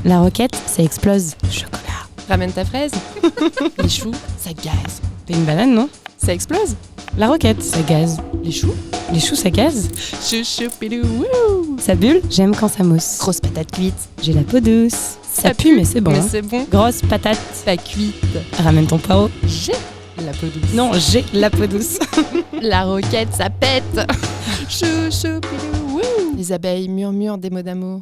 La roquette, ça explose. Chocolat. Ramène ta fraise. Les choux, ça gaze. T'es une banane, non? Ça explose. La roquette, ça gaze. Les choux. Les choux, ça gaze. Chou pilou, wouh. Ça bulle, j'aime quand ça mousse. Grosse patate cuite. J'ai la peau douce. Ça pue, mais c'est bon. Mais hein. c'est bon. Grosse patate. Pas cuite. Ramène ton poireau. J'ai la peau douce. Non, j'ai la peau douce. La roquette, ça pète. Chou pilou, wouh. Les abeilles murmurent des mots d'amour.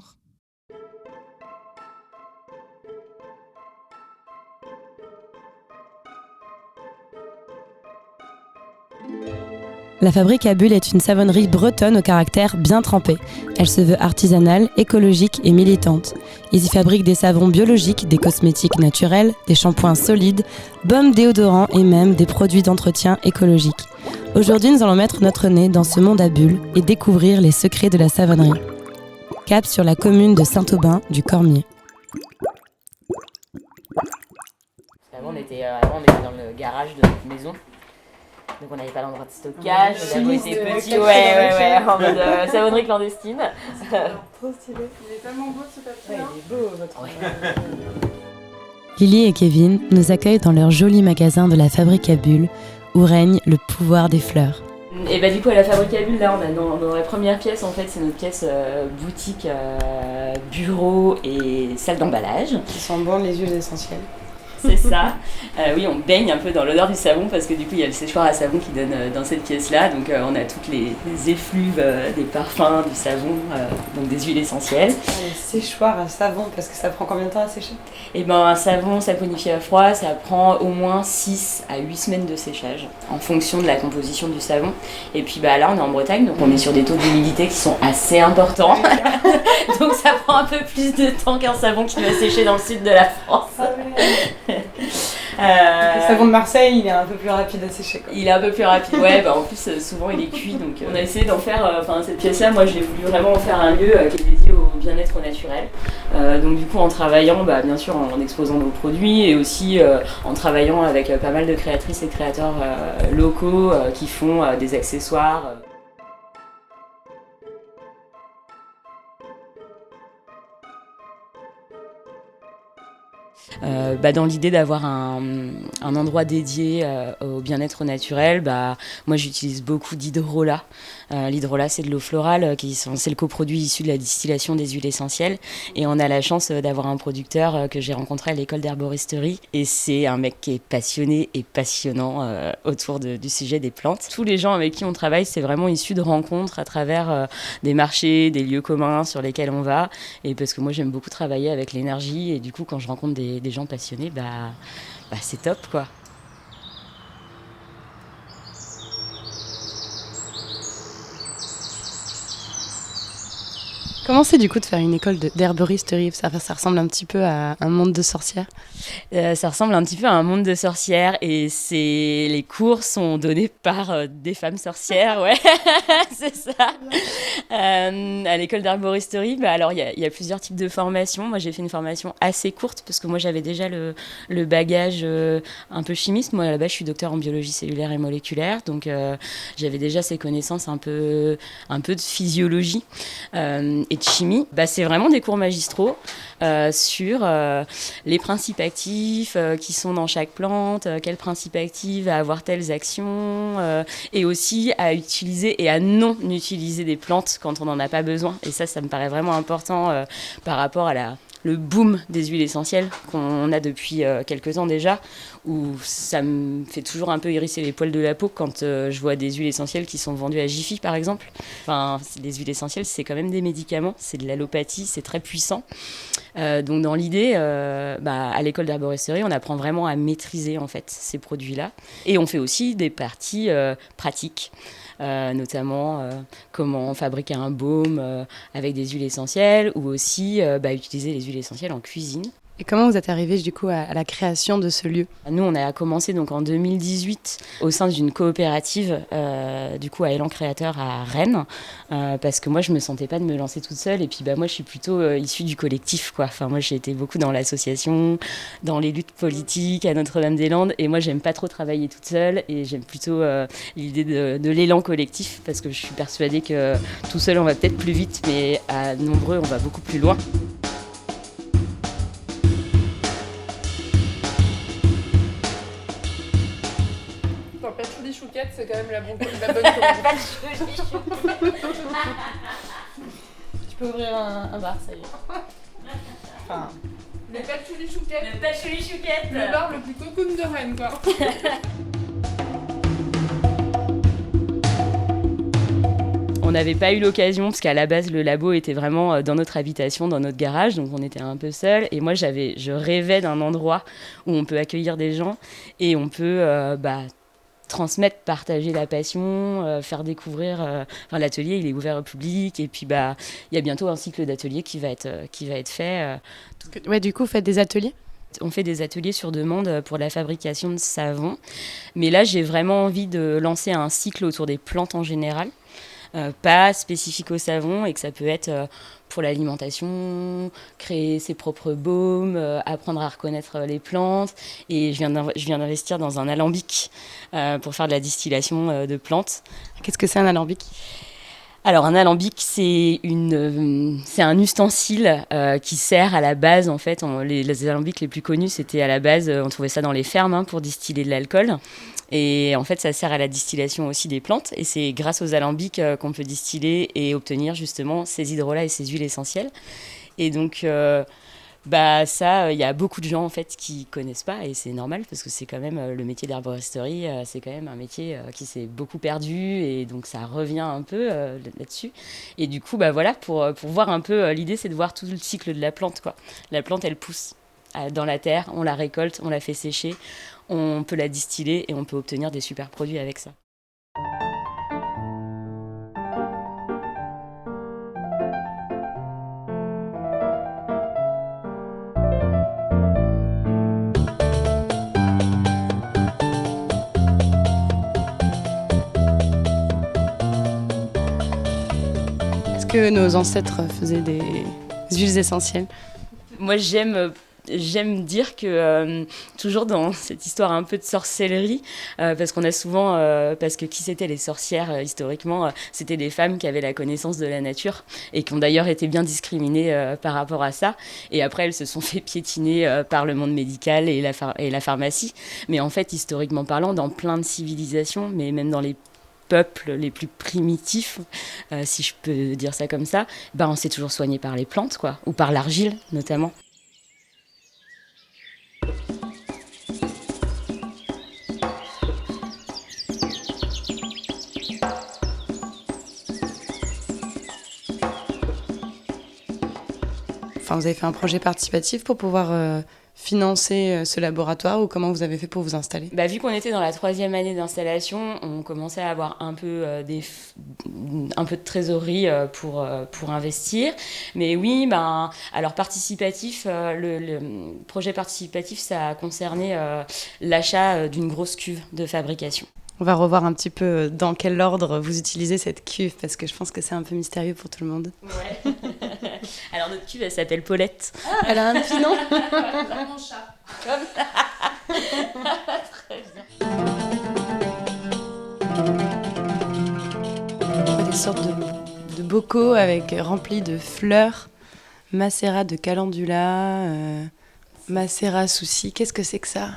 La fabrique à bulles est une savonnerie bretonne au caractère bien trempé. Elle se veut artisanale, écologique et militante. Ils y fabriquent des savons biologiques, des cosmétiques naturels, des shampoings solides, baumes déodorants et même des produits d'entretien écologiques. Aujourd'hui, nous allons mettre notre nez dans ce monde à bulles et découvrir les secrets de la savonnerie. Cap sur la commune de Saint-Aubin du Cormier. Avant, on était dans le garage de notre maison. Donc on n'avait pas l'endroit de stockage, on avait été petit, ouais, en mode savonnerie clandestine. Trop stylé. Il est tellement beau ce papier. Ouais, il est beau votre. Ouais. Lily et Kevin nous accueillent dans leur joli magasin de la fabrique à bulles où règne le pouvoir des fleurs. Et bah du coup à la fabrique à bulles, là on a dans la première pièce en fait, c'est notre pièce boutique, bureau et salle d'emballage. Qui sent bon les huiles essentielles. C'est ça. Oui, on baigne un peu dans l'odeur du savon parce que du coup il y a le séchoir à savon qui donne dans cette pièce-là. Donc on a toutes les effluves des parfums, du savon, donc des huiles essentielles. Les séchoirs à savon, parce que ça prend combien de temps à sécher? Et ben un savon saponifié à froid, ça prend au moins 6 à 8 semaines de séchage en fonction de la composition du savon. Et puis bah là on est en Bretagne, donc on est sur des taux d'humidité qui sont assez importants. Donc ça prend un peu plus de temps qu'un savon qui va sécher dans le sud de la France. Le savon de Marseille, il est un peu plus rapide à sécher, quoi. Il est un peu plus rapide, ouais, bah en plus souvent il est cuit, donc on a essayé d'en faire, cette pièce-là, moi j'ai voulu vraiment en faire un lieu qui est dédié au bien-être naturel. Donc du coup en travaillant, bien sûr en exposant nos produits et aussi en travaillant avec pas mal de créatrices et créateurs locaux qui font des accessoires. Dans l'idée d'avoir un endroit dédié au bien-être naturel, moi j'utilise beaucoup d'hydrolat. L'hydrolat c'est de l'eau florale, c'est le coproduit issu de la distillation des huiles essentielles. Et on a la chance d'avoir un producteur que j'ai rencontré à l'école d'herboristerie. Et c'est un mec qui est passionné et passionnant autour du sujet des plantes. Tous les gens avec qui on travaille, c'est vraiment issu de rencontres à travers des marchés, des lieux communs sur lesquels on va. Et parce que moi j'aime beaucoup travailler avec l'énergie et du coup quand je rencontre des gens passionnés, c'est top quoi. Comment c'est du coup de faire une école d'herboristerie? Ça ressemble un petit peu à un monde de sorcières. Ça ressemble un petit peu à un monde de sorcières et les cours sont donnés par des femmes sorcières, ouais, c'est ça. À l'école d'herboristerie, alors il y a plusieurs types de formations. Moi j'ai fait une formation assez courte parce que moi j'avais déjà le bagage un peu chimiste. Moi à la base je suis docteur en biologie cellulaire et moléculaire, donc j'avais déjà ces connaissances un peu de physiologie et de chimie. C'est vraiment des cours magistraux sur les principes actifs qui sont dans chaque plante, quels principes actifs va avoir telles actions, et aussi à utiliser et à non utiliser des plantes quand on n'en a pas besoin. Et ça me paraît vraiment important par rapport à le boom des huiles essentielles qu'on a depuis quelques ans déjà, où ça me fait toujours un peu hérisser les poils de la peau quand je vois des huiles essentielles qui sont vendues à Jiffy par exemple. Les huiles essentielles c'est quand même des médicaments, c'est de l'allopathie, c'est très puissant. Donc dans l'idée, à l'école d'herboristerie, on apprend vraiment à maîtriser en fait ces produits-là. Et on fait aussi des parties pratiques. Notamment comment fabriquer un baume avec des huiles essentielles ou aussi utiliser les huiles essentielles en cuisine. Et comment vous êtes arrivés du coup à la création de ce lieu? Nous, on a commencé donc en 2018 au sein d'une coopérative du coup à Élan Créateur à Rennes parce que moi je me sentais pas de me lancer toute seule et puis moi je suis plutôt issue du collectif quoi. Moi j'ai été beaucoup dans l'association, dans les luttes politiques à Notre-Dame-des-Landes et moi j'aime pas trop travailler toute seule et j'aime plutôt l'idée de l'élan collectif parce que je suis persuadée que tout seul on va peut-être plus vite mais à nombreux on va beaucoup plus loin. choulis chouquettes, c'est quand même la bonne commande. Tu peux ouvrir un bar, ça y est. Enfin, Les patchoulis chouquettes. Le patchouli chouquette. Le bar le plus cocoon de Rennes, quoi. On n'avait pas eu l'occasion, parce qu'à la base, le labo était vraiment dans notre habitation, dans notre garage, donc on était un peu seuls. Et moi, je rêvais d'un endroit où on peut accueillir des gens et on peut transmettre, partager la passion, faire découvrir. L'atelier, il est ouvert au public. Et puis, il y a bientôt un cycle d'ateliers qui va être fait. Ouais, du coup, vous faites des ateliers ? On fait des ateliers sur demande pour la fabrication de savon. Mais là, j'ai vraiment envie de lancer un cycle autour des plantes en général. Pas spécifique au savon, et que ça peut être pour l'alimentation, créer ses propres baumes, apprendre à reconnaître les plantes. Et je viens d'investir dans un alambic pour faire de la distillation de plantes. Qu'est-ce que c'est un alambic ? Alors un alambic, c'est un ustensile qui sert à la base, en fait, les alambics les plus connus, c'était à la base, on trouvait ça dans les fermes pour distiller de l'alcool. Et en fait, ça sert à la distillation aussi des plantes. Et c'est grâce aux alambics qu'on peut distiller et obtenir justement ces hydrolats et ces huiles essentielles. Et donc, ça, il y a beaucoup de gens en fait qui connaissent pas, et c'est normal parce que c'est quand même le métier d'herboristerie, c'est quand même un métier qui s'est beaucoup perdu, et donc ça revient un peu là-dessus. Et du coup, pour voir un peu, l'idée c'est de voir tout le cycle de la plante, quoi. La plante, elle pousse dans la terre, on la récolte, on la fait sécher, on peut la distiller et on peut obtenir des super produits avec ça. Est-ce que nos ancêtres faisaient des huiles essentielles ? Moi, j'aime dire que, toujours dans cette histoire un peu de sorcellerie, parce qu'on a souvent, parce que qui c'était les sorcières historiquement, c'était des femmes qui avaient la connaissance de la nature et qui ont d'ailleurs été bien discriminées par rapport à ça. Et après, elles se sont fait piétiner par le monde médical et la pharmacie. Mais en fait, historiquement parlant, dans plein de civilisations, mais même dans les peuples les plus primitifs, si je peux dire ça comme ça, on s'est toujours soigné par les plantes, quoi, ou par l'argile notamment. Enfin, vous avez fait un projet participatif pour pouvoir financer ce laboratoire, ou comment vous avez fait pour vous installer ? Vu qu'on était dans la 3e année d'installation, on commençait à avoir un peu de trésorerie pour investir. Mais oui, alors participatif, le projet participatif, ça a concerné l'achat d'une grosse cuve de fabrication. On va revoir un petit peu dans quel ordre vous utilisez cette cuve, parce que je pense que c'est un peu mystérieux pour tout le monde. Ouais. Alors notre cuve, elle s'appelle Paulette. Ah, elle a un petit nom. Comme mon chat. Très bien. Des sortes de bocaux remplis de fleurs, macérat de calendula, macérat souci. Qu'est-ce que c'est que ça ?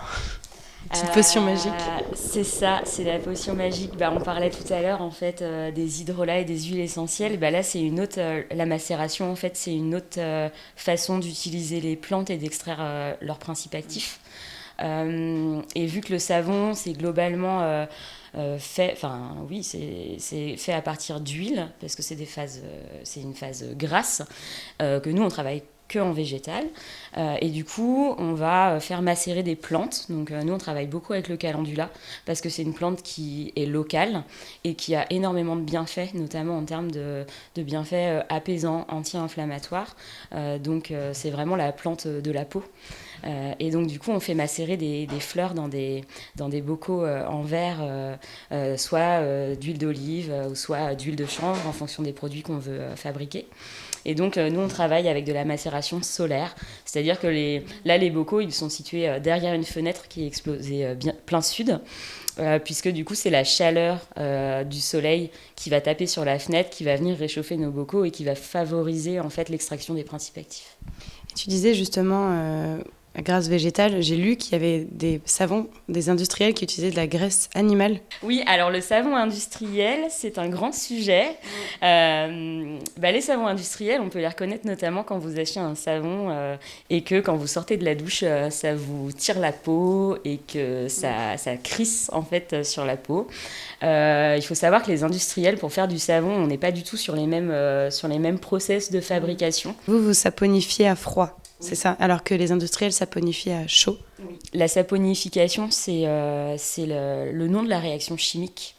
Petite potion magique. C'est ça, c'est la potion magique. On parlait tout à l'heure en fait des hydrolats et des huiles essentielles. Là, c'est une autre. La macération en fait, c'est une autre façon d'utiliser les plantes et d'extraire leurs principes actifs. Et vu que le savon, c'est globalement c'est fait à partir d'huile, parce que c'est une phase grasse, que nous on travaille que en végétal, et du coup on va faire macérer des plantes. Donc nous on travaille beaucoup avec le calendula parce que c'est une plante qui est locale et qui a énormément de bienfaits, notamment en termes de bienfaits apaisants, anti-inflammatoires. Donc c'est vraiment la plante de la peau. Et donc du coup on fait macérer des fleurs dans des bocaux en verre, soit d'huile d'olive ou soit d'huile de chanvre en fonction des produits qu'on veut fabriquer. Et donc nous on travaille avec de la macération solaire, c'est-à-dire que les bocaux ils sont situés derrière une fenêtre qui est exposée bien plein sud, puisque du coup c'est la chaleur du soleil qui va taper sur la fenêtre, qui va venir réchauffer nos bocaux et qui va favoriser en fait l'extraction des principes actifs. Tu disais justement la graisse végétale, j'ai lu qu'il y avait des savons, des industriels qui utilisaient de la graisse animale. Oui, alors le savon industriel, c'est un grand sujet. Les savons industriels, on peut les reconnaître notamment quand vous achetez un savon et que quand vous sortez de la douche, ça vous tire la peau et que ça crisse en fait sur la peau. Il faut savoir que les industriels, pour faire du savon, on n'est pas du tout sur les mêmes process de fabrication. Vous saponifiez à froid, c'est ça? Alors que les industriels saponifient à chaud. La saponification, c'est le nom de la réaction chimique.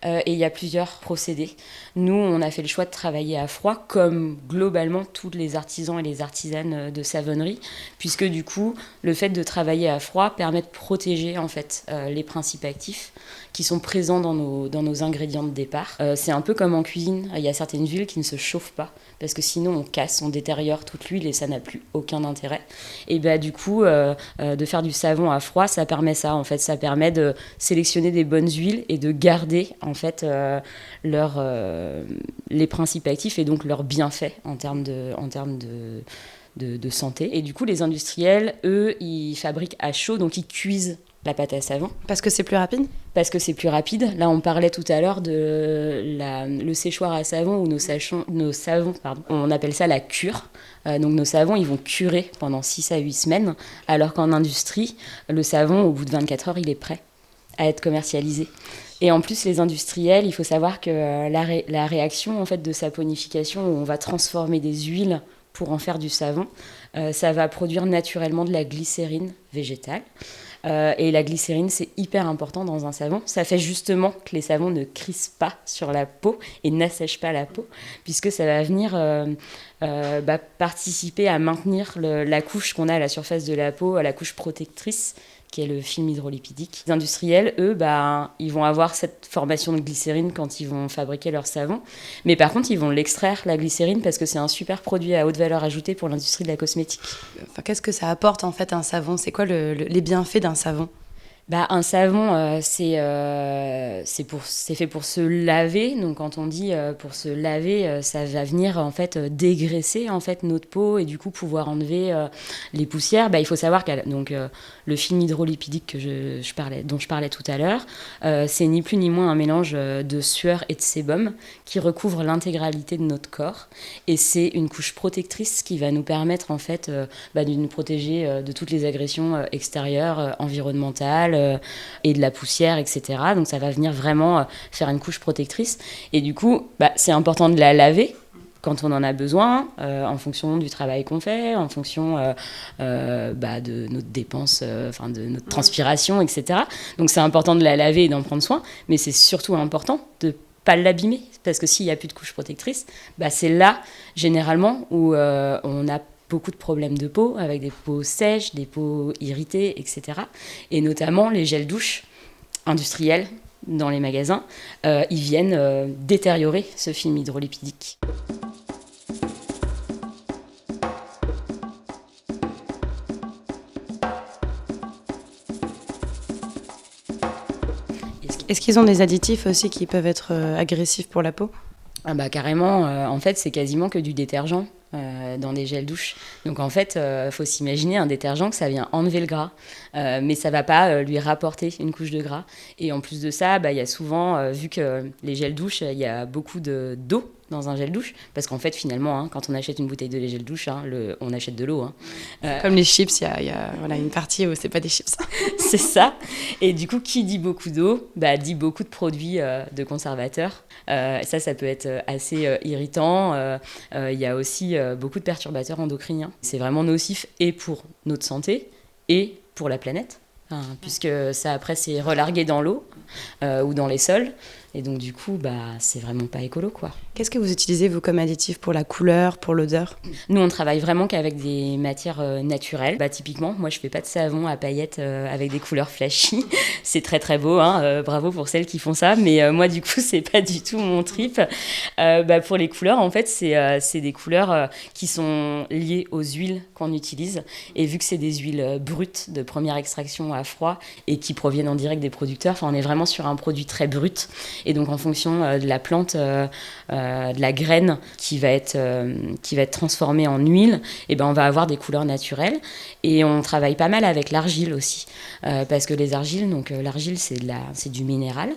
Et il y a plusieurs procédés. Nous, on a fait le choix de travailler à froid, comme globalement tous les artisans et les artisanes de savonnerie, puisque du coup, le fait de travailler à froid permet de protéger en fait les principes actifs qui sont présents dans nos ingrédients de départ. C'est un peu comme en cuisine, il y a certaines huiles qui ne se chauffent pas, parce que sinon on casse, on détériore toute l'huile et ça n'a plus aucun intérêt. Et du coup, de faire du savon à froid, ça permet ça, en fait, ça permet de sélectionner des bonnes huiles et de garder en fait les principes actifs et donc leurs bienfaits en termes de santé. Et du coup, les industriels, eux, ils fabriquent à chaud, donc ils cuisent la pâte à savon. Parce que c'est plus rapide? Parce que c'est plus rapide. Là, on parlait tout à l'heure de le séchoir à savon ou nos savons, on appelle ça la cure. Donc nos savons, ils vont curer pendant 6 à 8 semaines, alors qu'en industrie, le savon, au bout de 24 heures, il est prêt à être commercialisé. Et en plus, les industriels, il faut savoir que la réaction en fait, de saponification, où on va transformer des huiles pour en faire du savon, ça va produire naturellement de la glycérine végétale. Et la glycérine, c'est hyper important dans un savon. Ça fait justement que les savons ne crissent pas sur la peau et n'assèchent pas la peau, puisque ça va venir participer à maintenir la couche qu'on a à la surface de la peau, à la couche protectrice, qui est le film hydrolipidique. Les industriels, eux, ils vont avoir cette formation de glycérine quand ils vont fabriquer leur savon. Mais par contre, ils vont l'extraire, la glycérine, parce que c'est un super produit à haute valeur ajoutée pour l'industrie de la cosmétique. Enfin, qu'est-ce que ça apporte, en fait, un savon? C'est quoi les bienfaits d'un savon? Un savon, c'est fait pour se laver. Donc quand on dit pour se laver, ça va venir en fait dégraisser en fait notre peau et du coup pouvoir enlever les poussières. Il faut savoir que le film hydrolipidique dont je parlais tout à l'heure, c'est ni plus ni moins un mélange de sueur et de sébum qui recouvre l'intégralité de notre corps. Et c'est une couche protectrice qui va nous permettre en fait de nous protéger de toutes les agressions extérieures, environnementales, et de la poussière, etc. Donc ça va venir vraiment faire une couche protectrice. Et du coup, c'est important de la laver quand on en a besoin, en fonction du travail qu'on fait, en fonction de notre dépense, de notre transpiration, etc. Donc c'est important de la laver et d'en prendre soin, mais c'est surtout important de pas l'abîmer, parce que s'il n'y a plus de couche protectrice, c'est là, généralement, où on a beaucoup de problèmes de peau, avec des peaux sèches, des peaux irritées, etc. Et notamment les gels douche industriels dans les magasins, ils viennent détériorer ce film hydrolipidique. Est-ce qu'ils ont des additifs aussi qui peuvent être agressifs pour la peau? Carrément, en fait, c'est quasiment que du détergent dans des gels douche. Donc en fait, faut s'imaginer un détergent que ça vient enlever le gras, mais ça va pas lui rapporter une couche de gras. Et en plus de ça, il y a souvent, vu que les gels douche, il y a beaucoup d'eau dans un gel douche, parce qu'en fait finalement, quand on achète une bouteille de gel douche, on achète de l'eau. Comme les chips, il y a une partie où c'est pas des chips. C'est ça. Et du coup, qui dit beaucoup d'eau, dit beaucoup de produits de conservateurs. Ça peut être assez irritant. Il y a aussi beaucoup de perturbateurs endocriniens. C'est vraiment nocif et pour notre santé et pour la planète, puisque ça après c'est relargué dans l'eau ou dans les sols. Et donc du coup, c'est vraiment pas écolo, quoi. Qu'est-ce que vous utilisez, vous, comme additif pour la couleur, pour l'odeur? Nous, on travaille vraiment qu'avec des matières naturelles. Typiquement, moi, je fais pas de savon à paillettes avec des couleurs flashy. C'est très, très beau, bravo pour celles qui font ça. Mais moi, du coup, c'est pas du tout mon trip. Pour les couleurs, en fait, c'est des couleurs qui sont liées aux huiles qu'on utilise. Et vu que c'est des huiles brutes de première extraction à froid et qui proviennent en direct des producteurs, on est vraiment sur un produit très brut. Et donc en fonction de la plante, de la graine qui va être transformée en huile, et ben on va avoir des couleurs naturelles. Et on travaille pas mal avec l'argile aussi, parce que les argiles, donc l'argile c'est du minéral,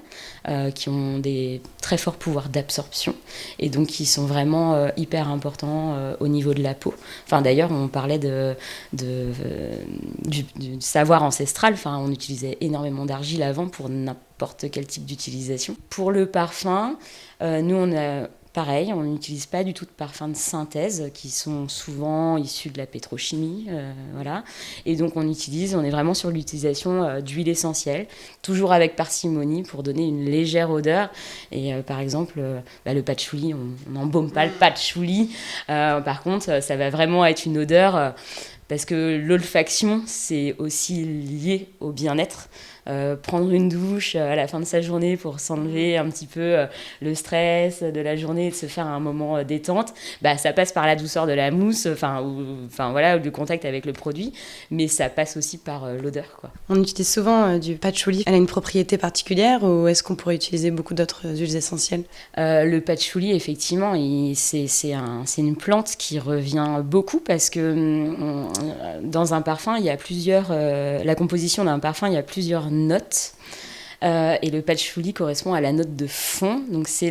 qui ont des très forts pouvoirs d'absorption et donc qui sont vraiment hyper importants au niveau de la peau. Enfin d'ailleurs on parlait du savoir ancestral, enfin on utilisait énormément d'argile avant pour n'importe quel type d'utilisation. Pour le parfum, nous on a pareil, on n'utilise pas du tout de parfums de synthèse qui sont souvent issus de la pétrochimie, voilà. Et donc on est vraiment sur l'utilisation d'huile essentielle, toujours avec parcimonie pour donner une légère odeur. Et par exemple, le patchouli, on n'embaume pas le patchouli. Par contre, ça va vraiment être une odeur parce que l'olfaction, c'est aussi lié au bien-être. Prendre une douche à la fin de sa journée pour s'enlever un petit peu le stress de la journée et de se faire un moment détente, ça passe par la douceur de la mousse, voilà, le contact avec le produit, mais ça passe aussi par l'odeur, quoi. On utilise souvent du patchouli. Elle a une propriété particulière ou est-ce qu'on pourrait utiliser beaucoup d'autres huiles essentielles ? Le patchouli, effectivement, c'est une plante qui revient beaucoup parce que dans un parfum, il y a la composition d'un parfum, il y a plusieurs notes. Et le patchouli correspond à la note de fond, donc c'est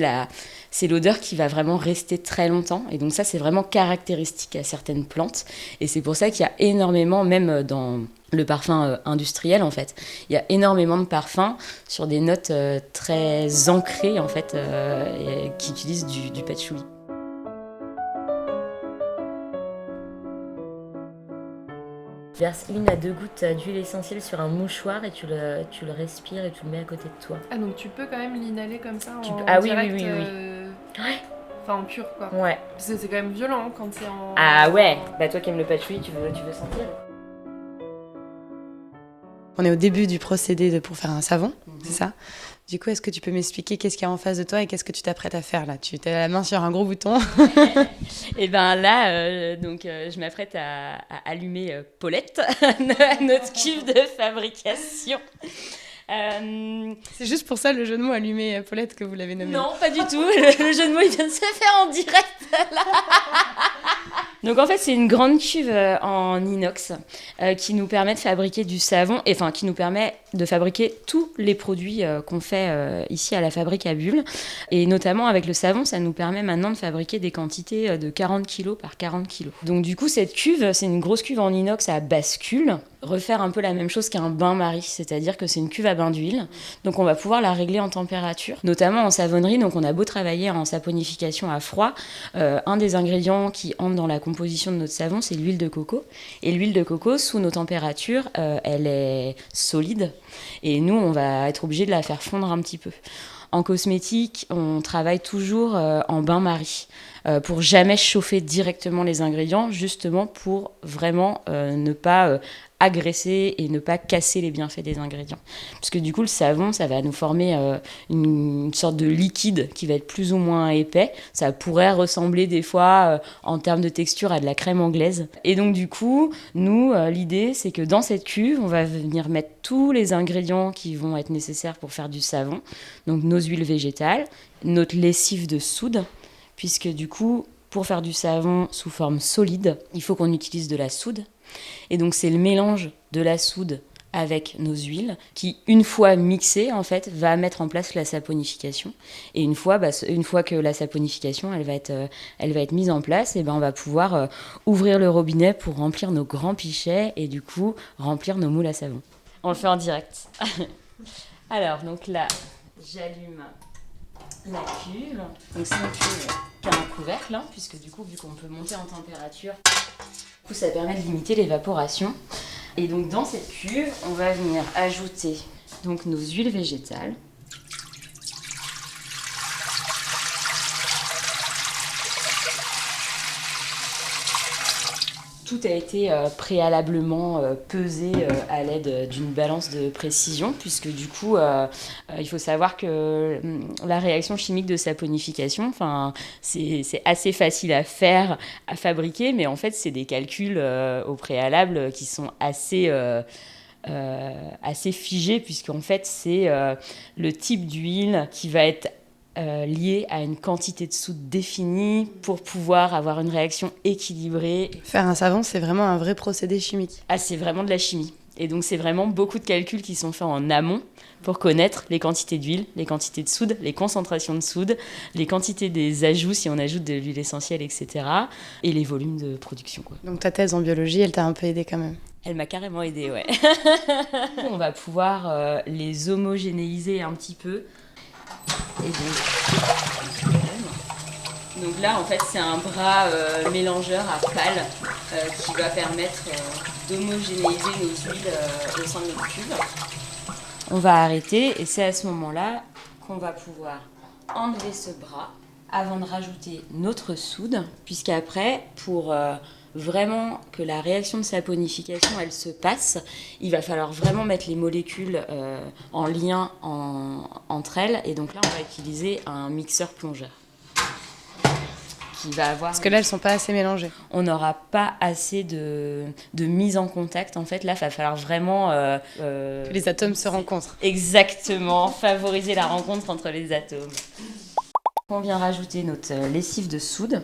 l'odeur qui va vraiment rester très longtemps, et donc ça c'est vraiment caractéristique à certaines plantes, et c'est pour ça qu'il y a énormément, même dans le parfum industriel en fait, il y a énormément de parfums sur des notes très ancrées en fait, qui utilisent du patchouli. Verse 1 à 2 gouttes d'huile essentielle sur un mouchoir et tu le respires et tu le mets à côté de toi. Ah, donc tu peux quand même l'inhaler comme ça direct, oui. Ouais. Enfin, en pur, quoi. Ouais. Parce que c'est quand même violent hein, quand c'est en... Ah ouais. Toi qui aimes le patchouli, tu veux sentir. On est au début du procédé pour faire un savon, c'est ça ? Du coup, est-ce que tu peux m'expliquer qu'est-ce qu'il y a en face de toi et qu'est-ce que tu t'apprêtes à faire là ? Tu as la main sur un gros bouton. Et bien là, je m'apprête à allumer Paulette, notre cuve de fabrication. C'est juste pour ça le jeu de mots allumé Paulette que vous l'avez nommé. Non, pas du tout. Le jeu de mots, il vient de se faire en direct là. Donc en fait, c'est une grande cuve en inox qui nous permet de fabriquer du savon, qui nous permet de fabriquer tous les produits qu'on fait ici à la fabrique à Bulle. Et notamment avec le savon, ça nous permet maintenant de fabriquer des quantités de 40 kg par 40 kg. Donc du coup, cette cuve, c'est une grosse cuve en inox à bascule. Refaire un peu la même chose qu'un bain-marie, c'est-à-dire que c'est une cuve à bain d'huile. Donc on va pouvoir la régler en température, notamment en savonnerie. Donc on a beau travailler en saponification à froid, un des ingrédients qui entre dans la composition de notre savon, c'est l'huile de coco. Et l'huile de coco, sous nos températures, elle est solide. Et nous, on va être obligé de la faire fondre un petit peu. En cosmétique, on travaille toujours en bain-marie pour jamais chauffer directement les ingrédients, justement pour vraiment ne pas agresser et ne pas casser les bienfaits des ingrédients. Parce que du coup, le savon, ça va nous former une sorte de liquide qui va être plus ou moins épais. Ça pourrait ressembler des fois, en termes de texture, à de la crème anglaise. Et donc du coup, nous, l'idée, c'est que dans cette cuve, on va venir mettre tous les ingrédients qui vont être nécessaires pour faire du savon. Donc nos huiles végétales, notre lessive de soude, puisque du coup, pour faire du savon sous forme solide, il faut qu'on utilise de la soude. Et donc c'est le mélange de la soude avec nos huiles qui, une fois mixée, en fait, va mettre en place la saponification. Et une fois que la saponification elle va être mise en place, et on va pouvoir ouvrir le robinet pour remplir nos grands pichets et du coup remplir nos moules à savon. On le fait en direct. Alors donc là, j'allume la cuve. Donc c'est une cuve qui a un couvercle, hein, puisque du coup, vu qu'on peut monter en température, ça permet de limiter l'évaporation. Et donc dans cette cuve, on va venir ajouter donc nos huiles végétales. Tout a été préalablement pesé à l'aide d'une balance de précision, puisque du coup, il faut savoir que la réaction chimique de saponification, c'est assez facile à faire, à fabriquer, mais en fait, c'est des calculs au préalable qui sont assez figés, puisqu'en fait, c'est le type d'huile qui va être lié à une quantité de soude définie pour pouvoir avoir une réaction équilibrée. Faire un savon, c'est vraiment un vrai procédé chimique. Ah, c'est vraiment de la chimie. Et donc, c'est vraiment beaucoup de calculs qui sont faits en amont pour connaître les quantités d'huile, les quantités de soude, les concentrations de soude, les quantités des ajouts, si on ajoute de l'huile essentielle, etc. et les volumes de production, quoi. Donc ta thèse en biologie, elle t'a un peu aidée quand même. Elle m'a carrément aidée, ouais. On va pouvoir les homogénéiser un petit peu. Et donc là, en fait, c'est un bras mélangeur à pales qui va permettre d'homogénéiser nos huiles au sein de notre cuve. On va arrêter et c'est à ce moment-là qu'on va pouvoir enlever ce bras avant de rajouter notre soude, puisqu'après, pour vraiment que la réaction de saponification elle se passe, il va falloir vraiment mettre les molécules en lien entre elles, et donc là on va utiliser un mixeur plongeur qui va avoir... Parce que là, elles sont pas assez mélangées. On n'aura pas assez de mise en contact. En fait, là, il va falloir vraiment... que les atomes se rencontrent. Exactement, favoriser la rencontre entre les atomes. On vient rajouter notre lessive de soude.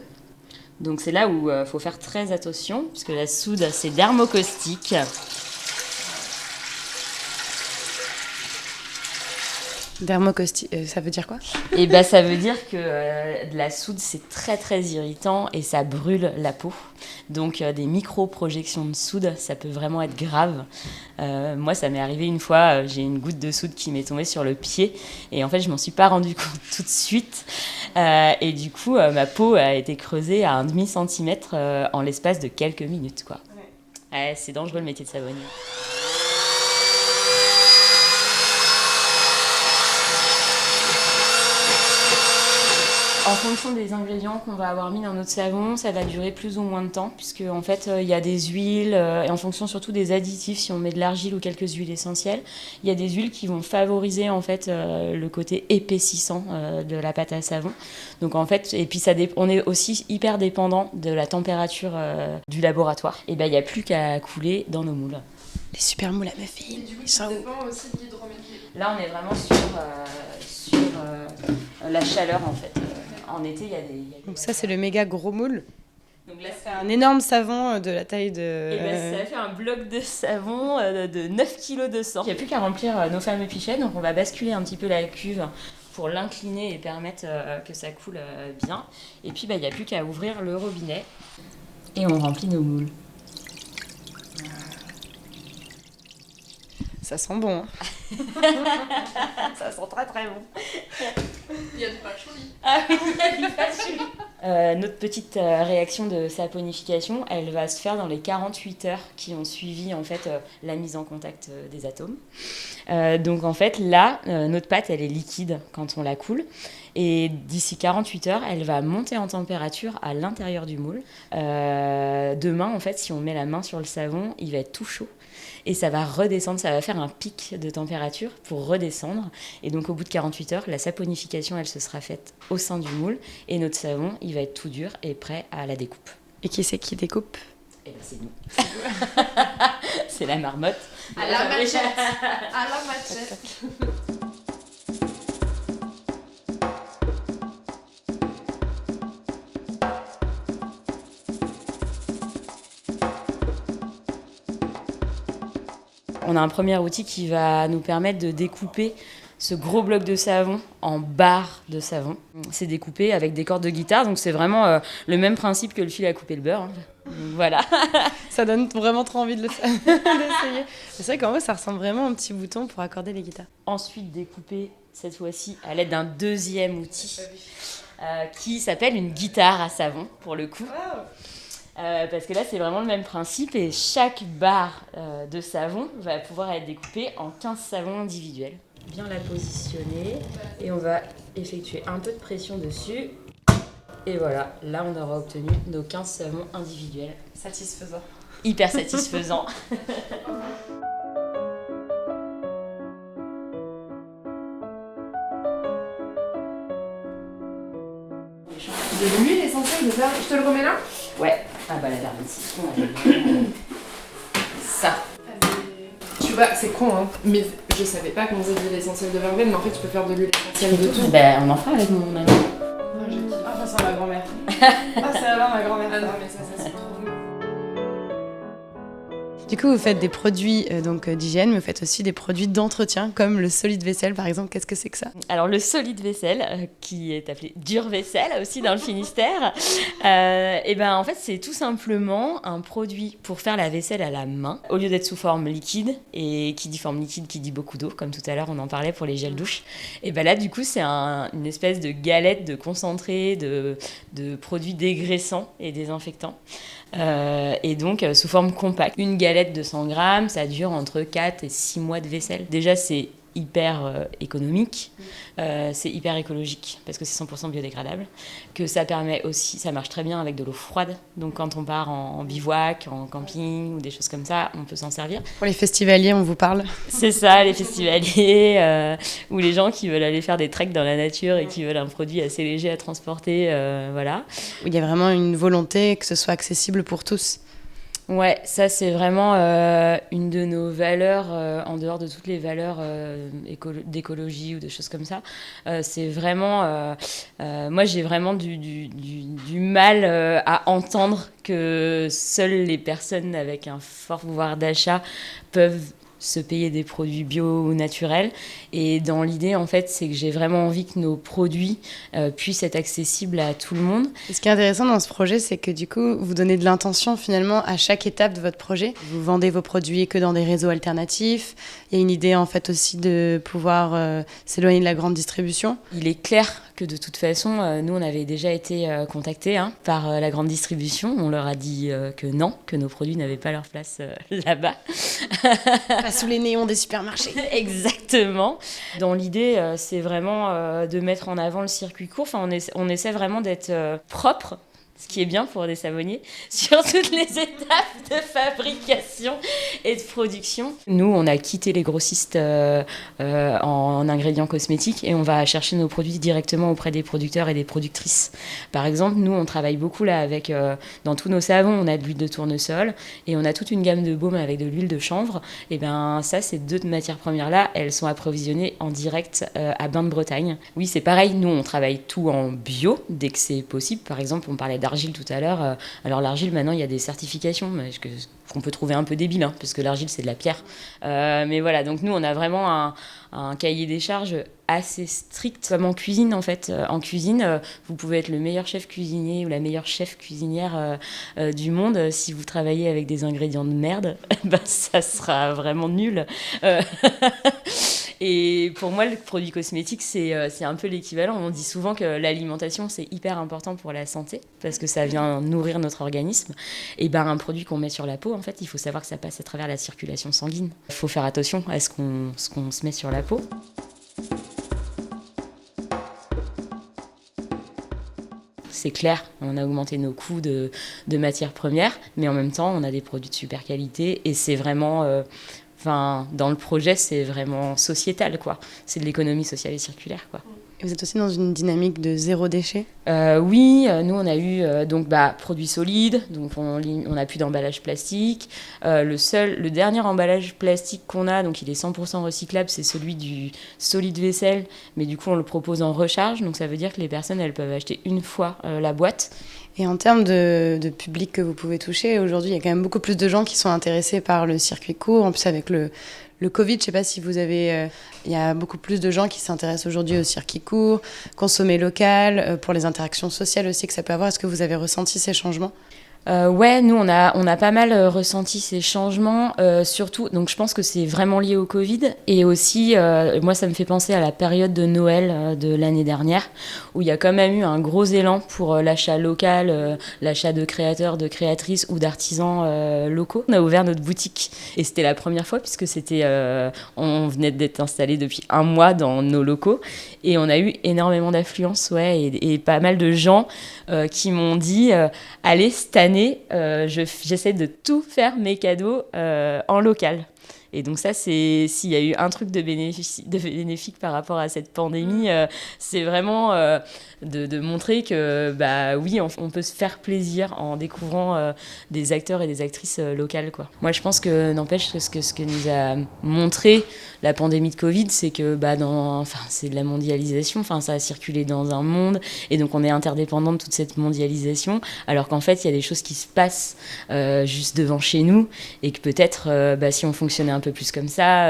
Donc c'est là où il faut faire très attention, parce que la soude, c'est dermocaustique. Dermocaustique, ça veut dire quoi? Et ben ça veut dire que de la soude, c'est très très irritant et ça brûle la peau. Donc des micro-projections de soude, ça peut vraiment être grave. Moi, ça m'est arrivé une fois, j'ai une goutte de soude qui m'est tombée sur le pied et en fait, je m'en suis pas rendu compte tout de suite. Et du coup, ma peau a été creusée à 1,5 centimètre en l'espace de quelques minutes, quoi. Ouais, c'est dangereux le métier de savonnier. En fonction des ingrédients qu'on va avoir mis dans notre savon, ça va durer plus ou moins de temps, puisque en fait il y a des huiles, et en fonction surtout des additifs, si on met de l'argile ou quelques huiles essentielles, il y a des huiles qui vont favoriser en fait le côté épaississant de la pâte à savon. Donc en fait, et puis on est aussi hyper dépendant de la température du laboratoire. Et ben il n'y a plus qu'à couler dans nos moules. Les super moules à muffins. Et du coup, ça dépend aussi de l'hydrométrie. Là on est vraiment sur la chaleur en fait. En été, il y a des... Donc ça, c'est le méga gros moule. Donc là, C'est un énorme savon de la taille de... Et ben, ça fait un bloc de savon de 9 kg de sang. Il n'y a plus qu'à remplir nos fameux pichets, donc on va basculer un petit peu la cuve pour l'incliner et permettre que ça coule bien. Et puis, il n'y a plus qu'à ouvrir le robinet et on remplit nos moules. Ça sent bon, hein. Ça sent très très bon. Il y a du patchouli. Ah oui, il y a du patchouli. Notre petite réaction de saponification, elle va se faire dans les 48 heures qui ont suivi en fait la mise en contact des atomes. Donc en fait là, notre pâte elle est liquide quand on la coule. Et d'ici 48 heures, elle va monter en température à l'intérieur du moule. Demain, en fait, si on met la main sur le savon, il va être tout chaud. Et ça va redescendre, ça va faire un pic de température pour redescendre. Et donc, au bout de 48 heures, la saponification, elle se sera faite au sein du moule. Et notre savon, il va être tout dur et prêt à la découpe. Et qui c'est qui découpe? Eh ben, c'est nous. C'est la marmotte. À la machette. À la machette. On a un premier outil qui va nous permettre de découper ce gros bloc de savon en barres de savon. C'est découpé avec des cordes de guitare, donc c'est vraiment le même principe que le fil à couper le beurre. Hein. Donc, voilà. Ça donne vraiment trop envie de d'essayer. C'est vrai qu'en vrai, ça ressemble vraiment à un petit bouton pour accorder les guitares. Ensuite, découper cette fois-ci à l'aide d'un deuxième outil qui s'appelle une guitare à savon, pour le coup. Parce que là, c'est vraiment le même principe et chaque barre de savon va pouvoir être découpée en 15 savons individuels. Bien la positionner et on va effectuer un peu de pression dessus. Et voilà, là, on aura obtenu nos 15 savons individuels. Satisfaisant. Hyper satisfaisant. De l'huile essentielle de verre. Je te le remets là? Ouais. Ah bah la vermicelle. Ça. Tu vois, c'est con, hein. Mais Je savais pas qu'on faisait de l'huile essentielle de verveine, mais en fait tu peux faire de l'huile essentielle de tout. Ben, on en fera avec mon ami. Ah, ça, c'est ma grand-mère. Ah, c'est là-bas, ma grand-mère. Ah non, mais ça c'est trop bon. Du coup, vous faites des produits d'hygiène, mais vous faites aussi des produits d'entretien, comme le solide vaisselle par exemple. Qu'est-ce que c'est que ça? Alors le solide vaisselle, qui est appelé dur vaisselle aussi dans le Finistère, et ben en fait c'est tout simplement un produit pour faire la vaisselle à la main, au lieu d'être sous forme liquide, et qui dit forme liquide qui dit beaucoup d'eau, comme tout à l'heure on en parlait pour les gels douche. Et ben là du coup c'est une espèce de galette de concentré de produits dégraissants et désinfectants. Et donc sous forme compacte. Une galette de 100 grammes, ça dure entre 4 et 6 mois de vaisselle. Déjà, c'est hyper économique, c'est hyper écologique parce que c'est 100% biodégradable, que ça permet aussi, ça marche très bien avec de l'eau froide, donc quand on part en bivouac, en camping ou des choses comme ça, on peut s'en servir. Pour les festivaliers, on vous parle? C'est ça, les festivaliers ou les gens qui veulent aller faire des treks dans la nature et qui veulent un produit assez léger à transporter, voilà. Il y a vraiment une volonté que ce soit accessible pour tous. Ouais, ça c'est vraiment une de nos valeurs, en dehors de toutes les valeurs d'écologie ou de choses comme ça. C'est vraiment... moi j'ai vraiment du mal à entendre que seules les personnes avec un fort pouvoir d'achat peuvent se payer des produits bio ou naturels. Et dans l'idée, en fait, c'est que j'ai vraiment envie que nos produits puissent être accessibles à tout le monde. Et ce qui est intéressant dans ce projet, c'est que du coup, vous donnez de l'intention finalement à chaque étape de votre projet. Vous vendez vos produits que dans des réseaux alternatifs. Il y a une idée en fait aussi de pouvoir s'éloigner de la grande distribution. Il est clair que de toute façon, nous, on avait déjà été contactés par la grande distribution. On leur a dit que non, que nos produits n'avaient pas leur place là-bas. Pas sous les néons des supermarchés. Exactement. Dans l'idée, c'est vraiment de mettre en avant le circuit court. Enfin, on essaie vraiment d'être propre, ce qui est bien pour des savonniers, sur toutes les étapes de fabrication et de production. Nous, on a quitté les grossistes en ingrédients cosmétiques et on va chercher nos produits directement auprès des producteurs et des productrices. Par exemple, nous, on travaille beaucoup là avec, dans tous nos savons, on a de l'huile de tournesol et on a toute une gamme de baumes avec de l'huile de chanvre. Et bien ça, ces deux matières premières-là, elles sont approvisionnées en direct à Bain de Bretagne. Oui, c'est pareil, nous, on travaille tout en bio dès que c'est possible. Par exemple, on parlait d'argile tout à l'heure. Alors l'argile, maintenant, il y a des certifications qu'on peut trouver un peu débile, hein, parce que l'argile, c'est de la pierre. Mais voilà, donc nous, on a vraiment un cahier des charges assez strict, comme en cuisine, en fait. En cuisine, vous pouvez être le meilleur chef cuisinier ou la meilleure chef cuisinière du monde. Si vous travaillez avec des ingrédients de merde, bah, ça sera vraiment nul. Et pour moi, le produit cosmétique, c'est un peu l'équivalent. On dit souvent que l'alimentation, c'est hyper important pour la santé, parce que ça vient nourrir notre organisme. Et ben, un produit qu'on met sur la peau, en fait, il faut savoir que ça passe à travers la circulation sanguine. Il faut faire attention à ce qu'on se met sur la peau. C'est clair, on a augmenté nos coûts de matières premières, mais en même temps, on a des produits de super qualité et c'est vraiment... dans le projet, c'est vraiment sociétal, quoi. C'est de l'économie sociale et circulaire, quoi. Et vous êtes aussi dans une dynamique de zéro déchet? Oui, nous on a eu produits solides, donc on n'a plus d'emballage plastique. Le dernier emballage plastique qu'on a, donc il est 100% recyclable, c'est celui du solide vaisselle, mais du coup on le propose en recharge, donc ça veut dire que les personnes elles peuvent acheter une fois la boîte. Et en termes de public que vous pouvez toucher, aujourd'hui, il y a quand même beaucoup plus de gens qui sont intéressés par le circuit court. En plus, avec le Covid, je ne sais pas si vous avez... il y a beaucoup plus de gens qui s'intéressent aujourd'hui au circuit court, consommer local, pour les interactions sociales aussi que ça peut avoir. Est-ce que vous avez ressenti ces changements ? Ouais, nous on a pas mal ressenti ces changements, surtout, donc je pense que c'est vraiment lié au Covid et aussi, moi ça me fait penser à la période de Noël de l'année dernière où il y a quand même eu un gros élan pour l'achat local, l'achat de créateurs, de créatrices ou d'artisans locaux. On a ouvert notre boutique et c'était la première fois puisque on venait d'être installés depuis 1 mois dans nos locaux et on a eu énormément d'affluence, ouais, et pas mal de gens qui m'ont dit allez, cette année, j'essaie de tout faire mes cadeaux en local. Et donc ça, c'est s'il y a eu un truc de bénéfique par rapport à cette pandémie, c'est vraiment de montrer que oui, on peut se faire plaisir en découvrant des acteurs et des actrices locales, quoi. Moi, je pense que n'empêche que ce que nous a montré la pandémie de Covid, c'est que c'est de la mondialisation. Enfin, ça a circulé dans un monde, et donc on est interdépendant de toute cette mondialisation. Alors qu'en fait, il y a des choses qui se passent juste devant chez nous, et que peut-être, si on fonctionnait un peu plus comme ça,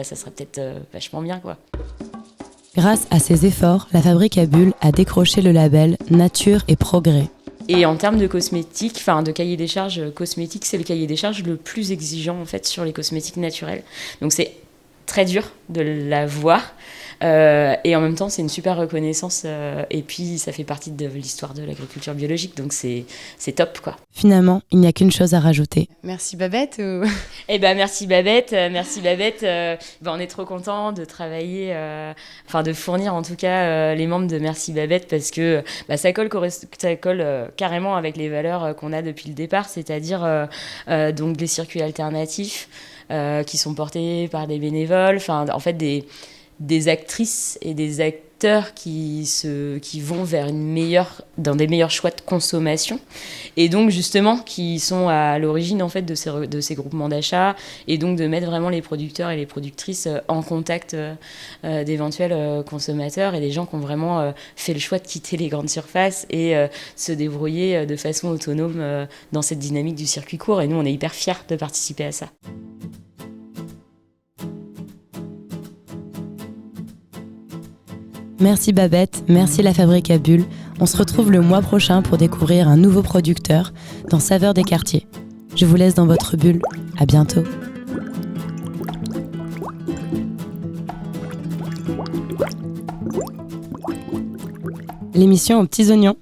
ça serait peut-être vachement bien, quoi. Grâce à ses efforts, la Fabrique à Bulles a décroché le label Nature et Progrès. Et en termes de cosmétiques, de cahier des charges cosmétiques, c'est le cahier des charges le plus exigeant en fait sur les cosmétiques naturels. Donc c'est très dur de l'avoir. Et en même temps, c'est une super reconnaissance. Et puis, ça fait partie de l'histoire de l'agriculture biologique. Donc, c'est top, quoi. Finalement, il n'y a qu'une chose à rajouter. Merci Babette. Merci Babette. Merci Babette. On est trop contents de travailler, de fournir en tout cas les membres de Merci Babette, parce que ça colle carrément avec les valeurs qu'on a depuis le départ, c'est-à-dire donc les circuits alternatifs qui sont portés par des bénévoles, en fait des actrices et des acteurs qui vont vers dans des meilleurs choix de consommation, et donc justement qui sont à l'origine en fait de ces groupements d'achat, et donc de mettre vraiment les producteurs et les productrices en contact d'éventuels consommateurs et des gens qui ont vraiment fait le choix de quitter les grandes surfaces et se débrouiller de façon autonome dans cette dynamique du circuit court, et nous on est hyper fiers de participer à ça. Merci Babette, merci la Fabrique à Bulles. On se retrouve le mois prochain pour découvrir un nouveau producteur dans Saveurs des quartiers. Je vous laisse dans votre bulle. À bientôt. L'émission aux petits oignons.